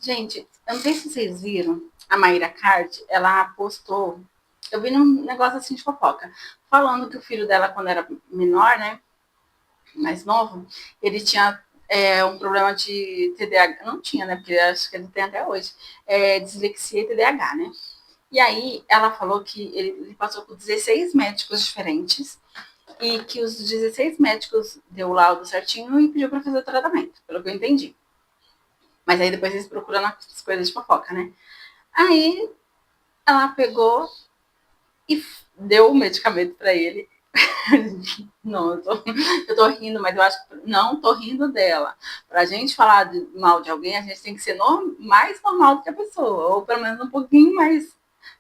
Gente, eu não sei se vocês viram, a Mayra Card, ela postou, eu vi num negócio assim de fofoca, falando que o filho dela, quando era menor, né, mais novo, ele tinha um problema de TDAH, não tinha, né, porque acho que ele tem até hoje, dislexia e TDAH, né. E aí ela falou que ele passou por 16 médicos diferentes e que os 16 médicos deu o laudo certinho e pediu para fazer o tratamento, pelo que eu entendi. Mas aí depois eles procuram as coisas de fofoca, né? Aí ela pegou e deu o medicamento para ele. Não, eu tô rindo, mas eu acho que não tô rindo dela. Pra gente falar mal de alguém, a gente tem que ser mais normal do que a pessoa, ou pelo menos um pouquinho mais.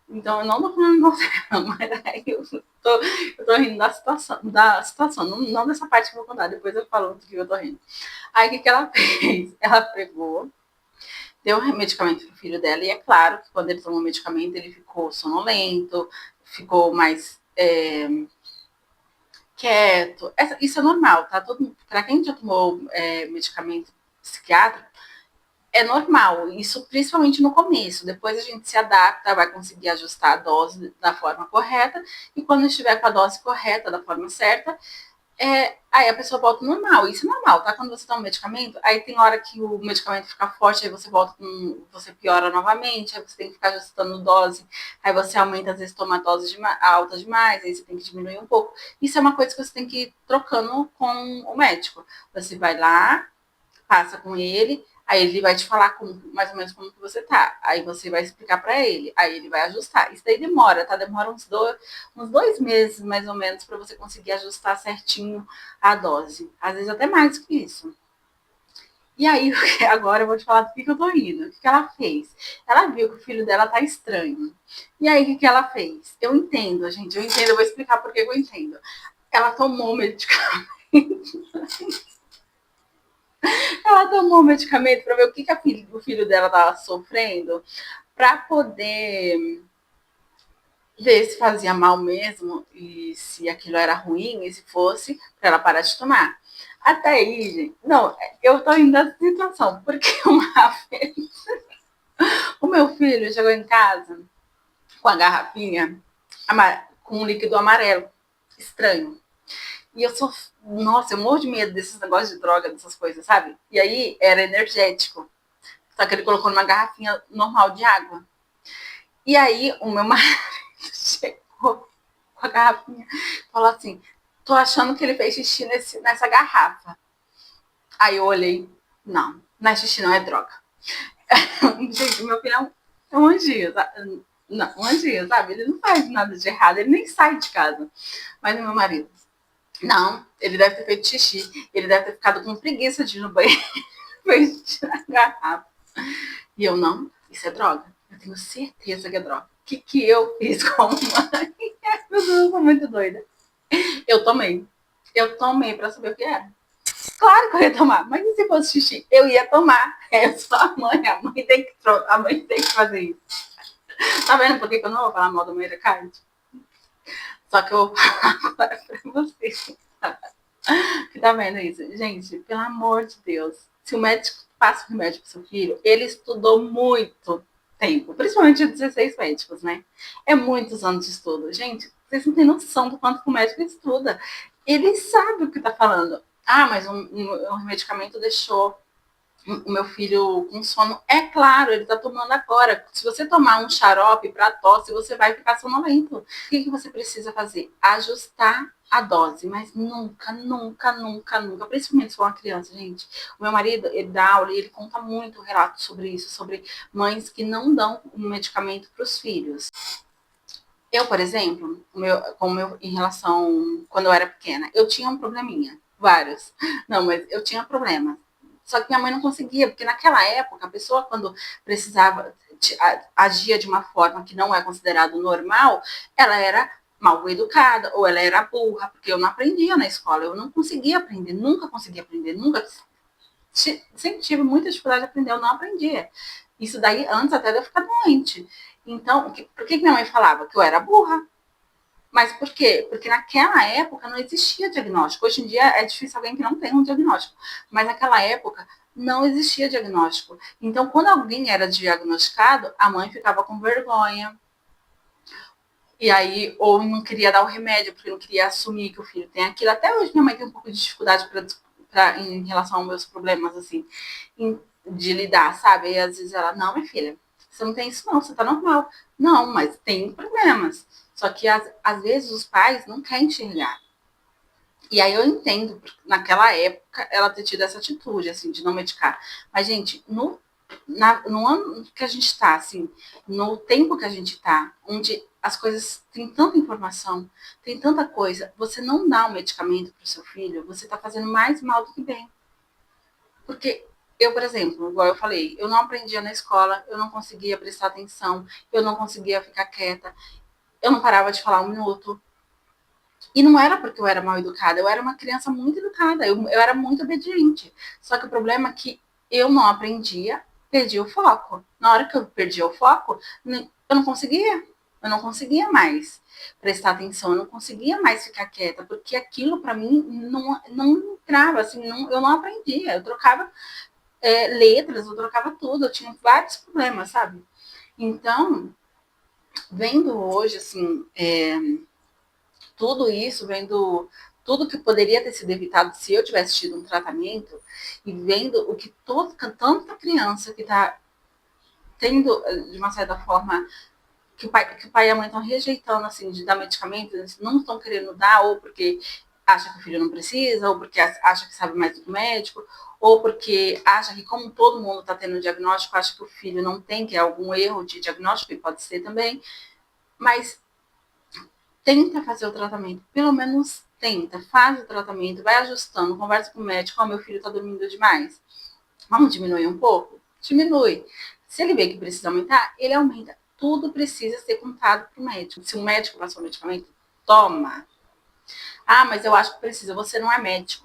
Então, eu não tô falando mal dela, mas aí eu tô rindo da situação, não dessa parte que eu vou contar, depois eu falo do que eu tô rindo. Aí, o que ela fez? Ela pegou, deu o medicamento pro filho dela, e é claro que quando ele tomou o medicamento, ele ficou sonolento, ficou mais quieto. Isso é normal, tá? Para quem já tomou medicamento psiquiátrico, é normal. Isso principalmente no começo. Depois a gente se adapta, vai conseguir ajustar a dose da forma correta. E quando estiver com a dose correta, da forma certa, aí a pessoa volta ao normal. Isso é normal, tá? Quando você toma um medicamento, aí tem hora que o medicamento fica forte, aí você volta com. Você piora novamente, aí você tem que ficar ajustando dose, aí você aumenta, às vezes, toma dose alta demais, aí você tem que diminuir um pouco. Isso é uma coisa que você tem que ir trocando com o médico. Você vai lá, passa com ele, aí ele vai te falar mais ou menos como que você tá. Aí você vai explicar para ele, aí ele vai ajustar. Isso daí demora, tá? Demora uns 2 meses, mais ou menos, para você conseguir ajustar certinho a dose. Às vezes até mais que isso. E aí, agora eu vou te falar do que eu tô rindo. O que ela fez? Ela viu que o filho dela tá estranho. E aí, o que ela fez? Eu entendo, gente, eu entendo, eu vou explicar por que eu entendo. Ela tomou medicamento. Ela tomou medicamento para ver o que o filho dela estava sofrendo, para poder ver se fazia mal mesmo e se aquilo era ruim e se fosse, para ela parar de tomar. Até aí, gente, não, eu tô indo da situação, porque uma vez o meu filho chegou em casa com a garrafinha com um líquido amarelo, estranho. E eu sou, nossa, eu morro de medo desses negócios de droga, dessas coisas, sabe? E aí era energético. Só que ele colocou numa garrafinha normal de água. E aí o meu marido chegou com a garrafinha e falou assim: tô achando que ele fez xixi nessa garrafa. Aí eu olhei, não é xixi, não é droga. Gente, meu filho é um anjinho, sabe? Não, um anjinho, sabe? Ele não faz nada de errado, ele nem sai de casa. Mas o meu marido, não, ele deve ter feito xixi, ele deve ter ficado com preguiça de ir no banheiro, fez xixi na garrafa. E eu, não, isso é droga. Eu tenho certeza que é droga. O que eu fiz como mãe? Meu Deus, eu sou muito doida. Eu tomei. Eu tomei pra saber o que era. Claro que eu ia tomar, mas e se fosse xixi? Eu ia tomar. Eu sou a mãe tem que fazer isso. Tá vendo por que eu não vou falar mal da Moira Card? Só que eu vou falar agora pra vocês. Que tá vendo isso? Gente, pelo amor de Deus. Se o médico passa o remédio pro seu filho, ele estudou muito tempo, principalmente 16 médicos, né? É muitos anos de estudo. Gente, vocês não têm noção do quanto o médico estuda. Ele sabe o que tá falando. Ah, mas um medicamento deixou o meu filho com sono. É claro, ele está tomando agora. Se você tomar um xarope para tosse, você vai ficar sonolento. O que você precisa fazer? Ajustar a dose, mas nunca, nunca, nunca, nunca, principalmente se for uma criança, gente. O meu marido, ele dá aula e ele conta muito relatos sobre isso, sobre mães que não dão um medicamento para os filhos. Eu, por exemplo, em relação, quando eu era pequena, eu tinha um probleminha, vários. Não, mas eu tinha problemas. Só que minha mãe não conseguia, porque naquela época, a pessoa, quando precisava, agia de uma forma que não é considerado normal, ela era mal educada, ou ela era burra, porque eu não aprendia na escola, eu não conseguia aprender, nunca conseguia aprender, nunca. Sempre tive muita dificuldade de aprender, eu não aprendia. Isso daí antes até de eu ficar doente. Então, por que minha mãe falava? Que eu era burra. Mas por quê? Porque naquela época não existia diagnóstico. Hoje em dia é difícil alguém que não tem um diagnóstico. Mas naquela época não existia diagnóstico. Então, quando alguém era diagnosticado, a mãe ficava com vergonha. E aí, ou não queria dar o remédio, porque não queria assumir que o filho tem aquilo. Até hoje, minha mãe tem um pouco de dificuldade em relação aos meus problemas, assim, de lidar, sabe? E às vezes ela, não, minha filha, você não tem isso, não, você tá normal. Não, mas tem problemas. Só que às vezes os pais não querem enxergar. E aí eu entendo, naquela época, ela ter tido essa atitude, assim, de não medicar. Mas, gente, no ano que a gente está, assim, no tempo que a gente está, onde as coisas têm tanta informação, tem tanta coisa, você não dá um medicamento para o seu filho, você está fazendo mais mal do que bem. Porque eu, por exemplo, igual eu falei, eu não aprendia na escola, eu não conseguia prestar atenção, eu não conseguia ficar quieta, eu não parava de falar um minuto. E não era porque eu era mal educada, eu era uma criança muito educada, eu era muito obediente. Só que o problema é que eu não aprendia, perdi o foco. Na hora que eu perdi o foco, eu não conseguia mais prestar atenção, eu não conseguia mais ficar quieta, porque aquilo para mim não entrava, assim, eu não aprendia. Eu trocava letras, eu trocava tudo, eu tinha vários problemas, sabe? Então, vendo hoje, assim, tudo isso, vendo tudo que poderia ter sido evitado se eu tivesse tido um tratamento e vendo o que tanta criança que está tendo, de uma certa forma, que o pai e a mãe estão rejeitando, assim, de dar medicamento, eles não estão querendo dar, ou porque acha que o filho não precisa, ou porque acha que sabe mais do que o médico, ou porque acha que, como todo mundo está tendo diagnóstico, acha que o filho não tem, que é algum erro de diagnóstico, e pode ser também, mas tenta fazer o tratamento, pelo menos tenta, faz o tratamento, vai ajustando, conversa com o médico, ó, meu filho está dormindo demais, vamos diminuir um pouco? Diminui. Se ele vê que precisa aumentar, ele aumenta. Tudo precisa ser contado para o médico. Se o médico passou o medicamento, toma. Ah, mas eu acho que precisa. Você não é médico.